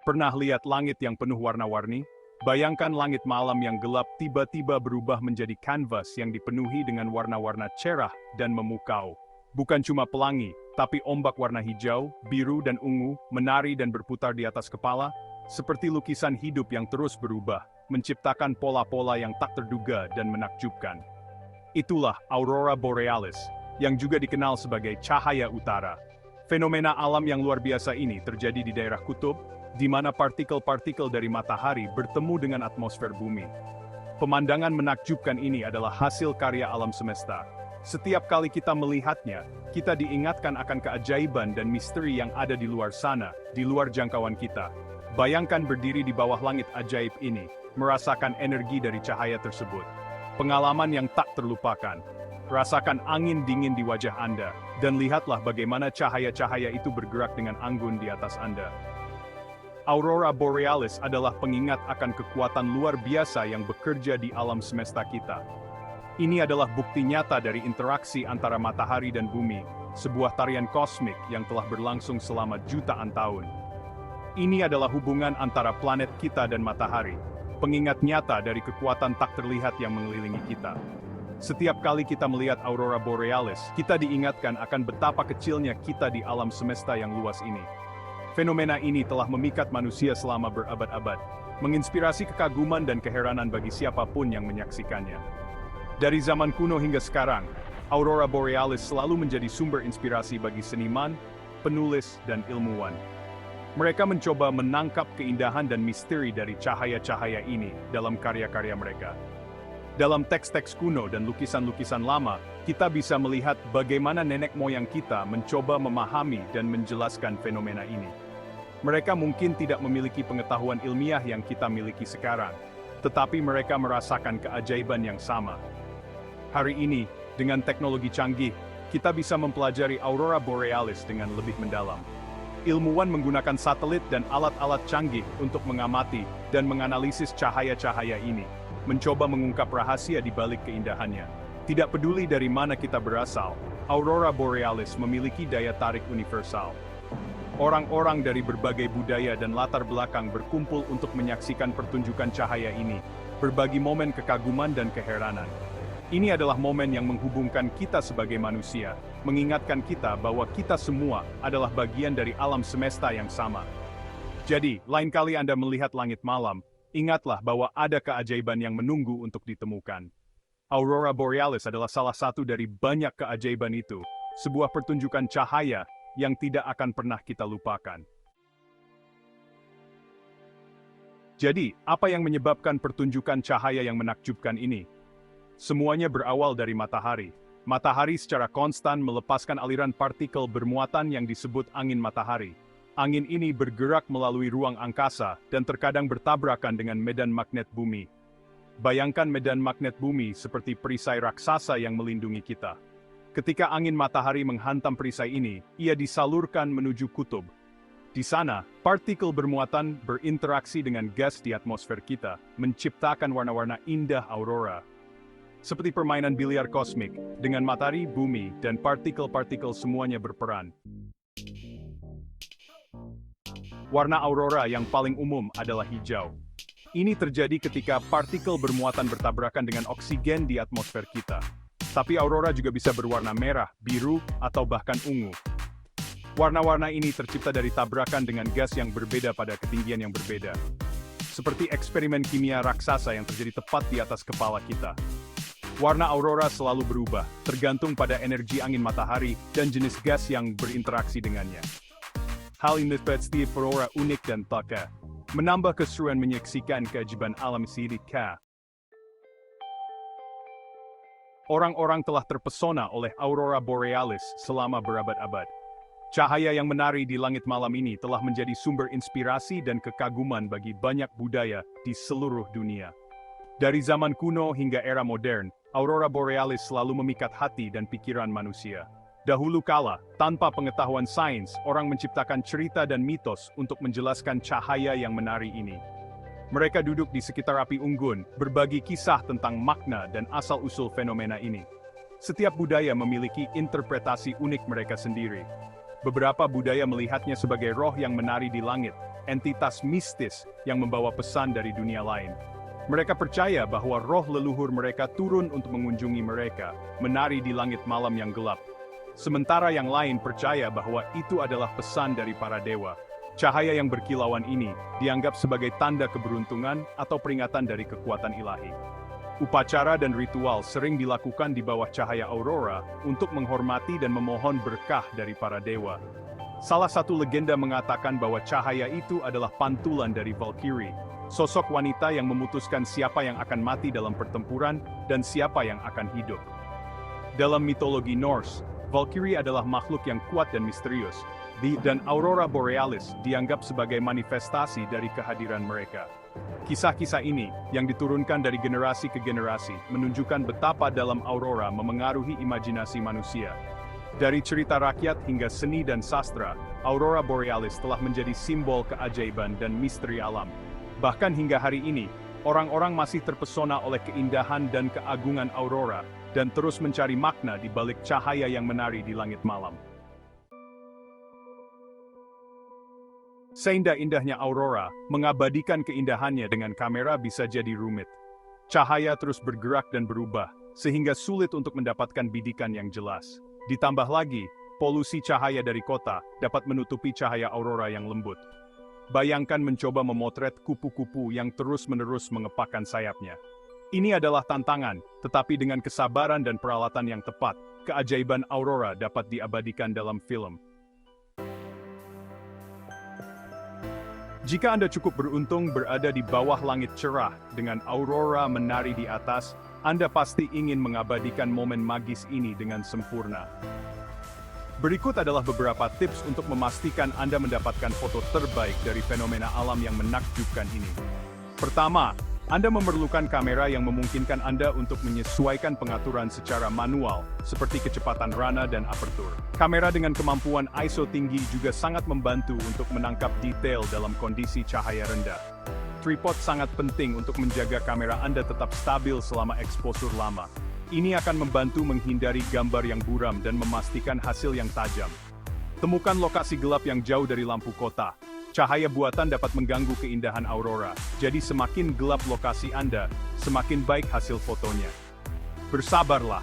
Pernah lihat langit yang penuh warna-warni? Bayangkan langit malam yang gelap tiba-tiba berubah menjadi kanvas yang dipenuhi dengan warna-warna cerah dan memukau. Bukan cuma pelangi, tapi ombak warna hijau, biru dan ungu menari dan berputar di atas kepala, seperti lukisan hidup yang terus berubah, menciptakan pola-pola yang tak terduga dan menakjubkan. Itulah Aurora Borealis, yang juga dikenal sebagai cahaya utara. Fenomena alam yang luar biasa ini terjadi di daerah kutub, di mana partikel-partikel dari matahari bertemu dengan atmosfer bumi. Pemandangan menakjubkan ini adalah hasil karya alam semesta. Setiap kali kita melihatnya, kita diingatkan akan keajaiban dan misteri yang ada di luar sana, di luar jangkauan kita. Bayangkan berdiri di bawah langit ajaib ini, merasakan energi dari cahaya tersebut. Pengalaman yang tak terlupakan. Rasakan angin dingin di wajah Anda, dan lihatlah bagaimana cahaya-cahaya itu bergerak dengan anggun di atas Anda. Aurora Borealis adalah pengingat akan kekuatan luar biasa yang bekerja di alam semesta kita. Ini adalah bukti nyata dari interaksi antara matahari dan bumi, sebuah tarian kosmik yang telah berlangsung selama jutaan tahun. Ini adalah hubungan antara planet kita dan matahari, pengingat nyata dari kekuatan tak terlihat yang mengelilingi kita. Setiap kali kita melihat Aurora Borealis, kita diingatkan akan betapa kecilnya kita di alam semesta yang luas ini. Fenomena ini telah memikat manusia selama berabad-abad, menginspirasi kekaguman dan keheranan bagi siapapun yang menyaksikannya. Dari zaman kuno hingga sekarang, Aurora Borealis selalu menjadi sumber inspirasi bagi seniman, penulis, dan ilmuwan. Mereka mencoba menangkap keindahan dan misteri dari cahaya-cahaya ini dalam karya-karya mereka. Dalam teks-teks kuno dan lukisan-lukisan lama, kita bisa melihat bagaimana nenek moyang kita mencoba memahami dan menjelaskan fenomena ini. Mereka mungkin tidak memiliki pengetahuan ilmiah yang kita miliki sekarang, tetapi mereka merasakan keajaiban yang sama. Hari ini, dengan teknologi canggih, kita bisa mempelajari Aurora Borealis dengan lebih mendalam. Ilmuwan menggunakan satelit dan alat-alat canggih untuk mengamati dan menganalisis cahaya-cahaya ini, mencoba mengungkap rahasia di balik keindahannya. Tidak peduli dari mana kita berasal, Aurora Borealis memiliki daya tarik universal. Orang-orang dari berbagai budaya dan latar belakang berkumpul untuk menyaksikan pertunjukan cahaya ini, berbagi momen kekaguman dan keheranan. Ini adalah momen yang menghubungkan kita sebagai manusia, mengingatkan kita bahwa kita semua adalah bagian dari alam semesta yang sama. Jadi, lain kali Anda melihat langit malam, ingatlah bahwa ada keajaiban yang menunggu untuk ditemukan. Aurora Borealis adalah salah satu dari banyak keajaiban itu, sebuah pertunjukan cahaya yang tidak akan pernah kita lupakan. Jadi, apa yang menyebabkan pertunjukan cahaya yang menakjubkan ini? Semuanya berawal dari matahari. Matahari secara konstan melepaskan aliran partikel bermuatan yang disebut angin matahari. Angin ini bergerak melalui ruang angkasa dan terkadang bertabrakan dengan medan magnet bumi. Bayangkan medan magnet bumi seperti perisai raksasa yang melindungi kita. Ketika angin matahari menghantam perisai ini, ia disalurkan menuju kutub. Di sana, partikel bermuatan berinteraksi dengan gas di atmosfer kita, menciptakan warna-warna indah aurora. Seperti permainan biliar kosmik, dengan matahari, bumi, dan partikel-partikel semuanya berperan. Warna aurora yang paling umum adalah hijau. Ini terjadi ketika partikel bermuatan bertabrakan dengan oksigen di atmosfer kita. Tapi aurora juga bisa berwarna merah, biru, atau bahkan ungu. Warna-warna ini tercipta dari tabrakan dengan gas yang berbeda pada ketinggian yang berbeda. Seperti eksperimen kimia raksasa yang terjadi tepat di atas kepala kita. Warna aurora selalu berubah, tergantung pada energi angin matahari dan jenis gas yang berinteraksi dengannya. Hal ini membuat setiap aurora unik dan taka, menambah keseruan menyaksikan keajaiban alam sidika. Orang-orang telah terpesona oleh Aurora Borealis selama berabad-abad. Cahaya yang menari di langit malam ini telah menjadi sumber inspirasi dan kekaguman bagi banyak budaya di seluruh dunia. Dari zaman kuno hingga era modern, Aurora Borealis selalu memikat hati dan pikiran manusia. Dahulu kala, tanpa pengetahuan sains, orang menciptakan cerita dan mitos untuk menjelaskan cahaya yang menari ini. Mereka duduk di sekitar api unggun, berbagi kisah tentang makna dan asal-usul fenomena ini. Setiap budaya memiliki interpretasi unik mereka sendiri. Beberapa budaya melihatnya sebagai roh yang menari di langit, entitas mistis yang membawa pesan dari dunia lain. Mereka percaya bahwa roh leluhur mereka turun untuk mengunjungi mereka, menari di langit malam yang gelap. Sementara yang lain percaya bahwa itu adalah pesan dari para dewa. Cahaya yang berkilauan ini dianggap sebagai tanda keberuntungan atau peringatan dari kekuatan ilahi. Upacara dan ritual sering dilakukan di bawah cahaya aurora untuk menghormati dan memohon berkah dari para dewa. Salah satu legenda mengatakan bahwa cahaya itu adalah pantulan dari Valkyrie, sosok wanita yang memutuskan siapa yang akan mati dalam pertempuran dan siapa yang akan hidup. Dalam mitologi Norse, Valkyrie adalah makhluk yang kuat dan misterius, dan Aurora Borealis dianggap sebagai manifestasi dari kehadiran mereka. Kisah-kisah ini, yang diturunkan dari generasi ke generasi, menunjukkan betapa dalam aurora memengaruhi imajinasi manusia. Dari cerita rakyat hingga seni dan sastra, Aurora Borealis telah menjadi simbol keajaiban dan misteri alam. Bahkan hingga hari ini, orang-orang masih terpesona oleh keindahan dan keagungan aurora, dan terus mencari makna di balik cahaya yang menari di langit malam. Seindah-indahnya aurora, mengabadikan keindahannya dengan kamera bisa jadi rumit. Cahaya terus bergerak dan berubah, sehingga sulit untuk mendapatkan bidikan yang jelas. Ditambah lagi, polusi cahaya dari kota dapat menutupi cahaya aurora yang lembut. Bayangkan mencoba memotret kupu-kupu yang terus-menerus mengepakkan sayapnya. Ini adalah tantangan, tetapi dengan kesabaran dan peralatan yang tepat, keajaiban aurora dapat diabadikan dalam film. Jika Anda cukup beruntung berada di bawah langit cerah dengan aurora menari di atas, Anda pasti ingin mengabadikan momen magis ini dengan sempurna. Berikut adalah beberapa tips untuk memastikan Anda mendapatkan foto terbaik dari fenomena alam yang menakjubkan ini. Pertama, Anda memerlukan kamera yang memungkinkan Anda untuk menyesuaikan pengaturan secara manual, seperti kecepatan rana dan apertur. Kamera dengan kemampuan ISO tinggi juga sangat membantu untuk menangkap detail dalam kondisi cahaya rendah. Tripod sangat penting untuk menjaga kamera Anda tetap stabil selama eksposur lama. Ini akan membantu menghindari gambar yang buram dan memastikan hasil yang tajam. Temukan lokasi gelap yang jauh dari lampu kota. Cahaya buatan dapat mengganggu keindahan aurora, jadi semakin gelap lokasi Anda, semakin baik hasil fotonya. Bersabarlah.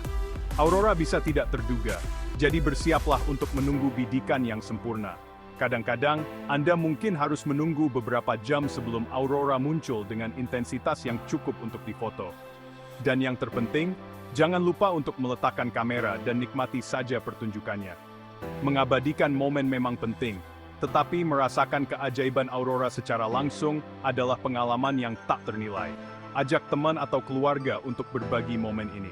Aurora bisa tidak terduga, jadi bersiaplah untuk menunggu bidikan yang sempurna. Kadang-kadang, Anda mungkin harus menunggu beberapa jam sebelum aurora muncul dengan intensitas yang cukup untuk difoto. Dan yang terpenting, jangan lupa untuk meletakkan kamera dan nikmati saja pertunjukannya. Mengabadikan momen memang penting, tetapi merasakan keajaiban aurora secara langsung adalah pengalaman yang tak ternilai. Ajak teman atau keluarga untuk berbagi momen ini.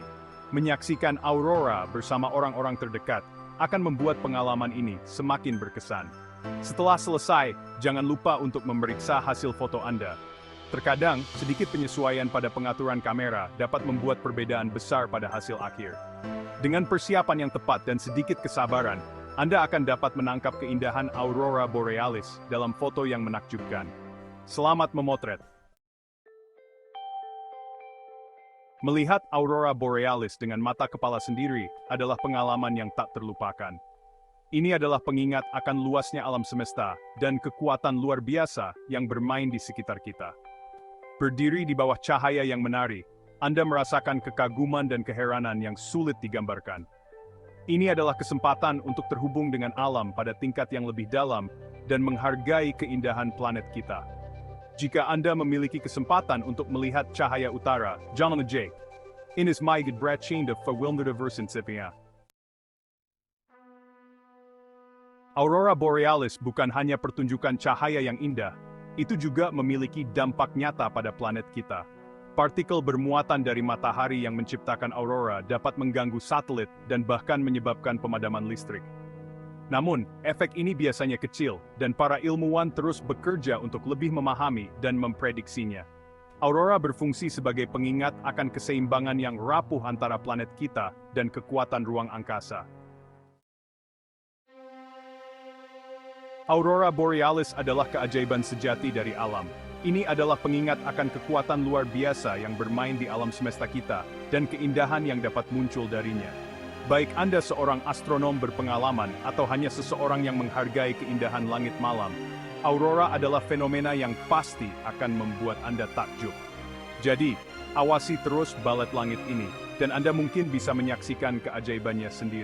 Menyaksikan aurora bersama orang-orang terdekat akan membuat pengalaman ini semakin berkesan. Setelah selesai, jangan lupa untuk memeriksa hasil foto Anda. Terkadang, sedikit penyesuaian pada pengaturan kamera dapat membuat perbedaan besar pada hasil akhir. Dengan persiapan yang tepat dan sedikit kesabaran, Anda akan dapat menangkap keindahan Aurora Borealis dalam foto yang menakjubkan. Selamat memotret! Melihat Aurora Borealis dengan mata kepala sendiri adalah pengalaman yang tak terlupakan. Ini adalah pengingat akan luasnya alam semesta dan kekuatan luar biasa yang bermain di sekitar kita. Berdiri di bawah cahaya yang menari, Anda merasakan kekaguman dan keheranan yang sulit digambarkan. Ini adalah kesempatan untuk terhubung dengan alam pada tingkat yang lebih dalam dan menghargai keindahan planet kita. Jika Anda memiliki kesempatan untuk melihat cahaya utara, jangan J. In is my gedrachin de verwilderde versinsipia. Aurora Borealis bukan hanya pertunjukan cahaya yang indah, itu juga memiliki dampak nyata pada planet kita. Partikel bermuatan dari matahari yang menciptakan aurora dapat mengganggu satelit dan bahkan menyebabkan pemadaman listrik. Namun, efek ini biasanya kecil, dan para ilmuwan terus bekerja untuk lebih memahami dan memprediksinya. Aurora berfungsi sebagai pengingat akan keseimbangan yang rapuh antara planet kita dan kekuatan ruang angkasa. Aurora Borealis adalah keajaiban sejati dari alam. Ini adalah pengingat akan kekuatan luar biasa yang bermain di alam semesta kita, dan keindahan yang dapat muncul darinya. Baik Anda seorang astronom berpengalaman atau hanya seseorang yang menghargai keindahan langit malam, aurora adalah fenomena yang pasti akan membuat Anda takjub. Jadi, awasi terus balet langit ini, dan Anda mungkin bisa menyaksikan keajaibannya sendiri.